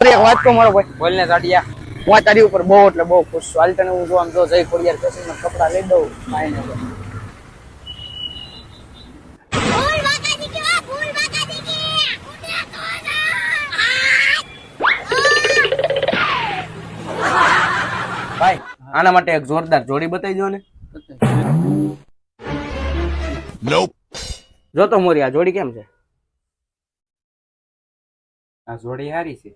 એક વાત તો મારો ભાઈ બોલને જાડિયા. હું તારી ઉપર બહુ એટલે બહુ ખુશ છું. હાલ તને હું જો આમ જો જઈ કોરિયર ફેશન કપડા લઈ દઉં ભાઈને તો. ભાઈ આના માટે એક જોરદાર જોડી બતાવી દો ને. જો તો મોરી આ જોડી કેમ છે? આ જોડી હારી છે.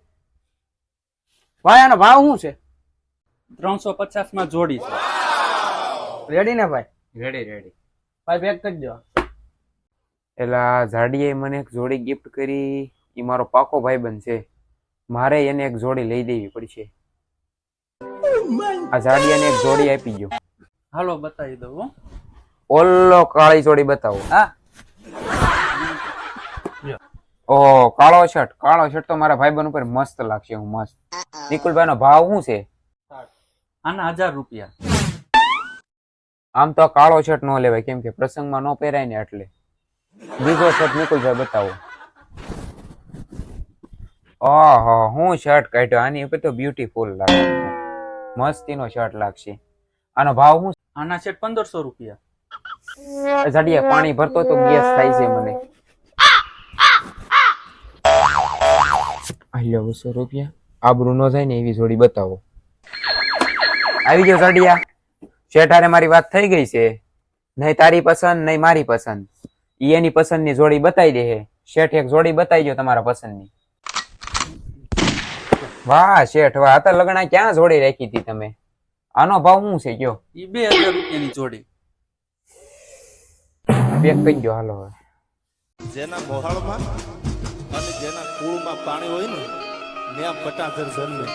ભાઈ આનો ભાવ શું છે? 350 માં જોડી છે. રેડી ને ભાઈ? રેડી. ભાઈ પેક કરી દો. એલા ઝાડીએ મને એક જોડી ગિફ્ટ કરી. ઈ મારો પાકો ભાઈબંધ છે. મારે એને એક જોડી લઈ દેવી પડશે. આ ઝાડીયાને એક જોડી આપી ગયો. હાલો બતાવી દઉં હો. ઓલો કાળી જોડી બતાવો. હા ઓહો કાળો શર્ટ તો મારા ભાઈબંધ ઉપર મસ્ત લાગશે. હું મસ્ત. નિકુલભાઈ નો ભાવ શું છે? આના 1000 રૂપિયા. આમ તો કાળો શર્ટ નો લેવાય કેમ કે પ્રસંગમાં નો પહેરાય ને એટલે. બીજો શર્ટ નિકુલભાઈ બતાવો. ઓહો હું શર્ટ કાઢ્યો. આની ઉપર તો બ્યુટીફુલ લાગે. મસ્તીનો શર્ટ લાગશે. આનો ભાવ શું? આના છે 1500 રૂપિયા. ઝાડિયા પાણી ભરતો તો ગેસ થાય છે મને. આલ્યો 200 રૂપિયા. આબરૂ નો જાય ને એવી જોડી બતાવો. આવી ગયો ઝાડિયા. શેઠ હારે મારી વાત થઈ ગઈ છે. નહીં તારી પસંદ નહીં મારી પસંદ. ઈ એની પસંદની જોડી બતાવી દે. શેઠ એક જોડી બતાવી દો તમારા પસંદની. વાહ શેઠ વાહ. આ તો લગણા ક્યાં જોડી રાખી હતી તમે? આનો ભાવ શું છે કયો? ઈ 2000 રૂપિયાની જોડી. પેક કરી દો હાલો હવે. જેના મોહાળમાં અને જેના કુળમાં પાણી હોય ને ત્યાં પટાધર જન્મે.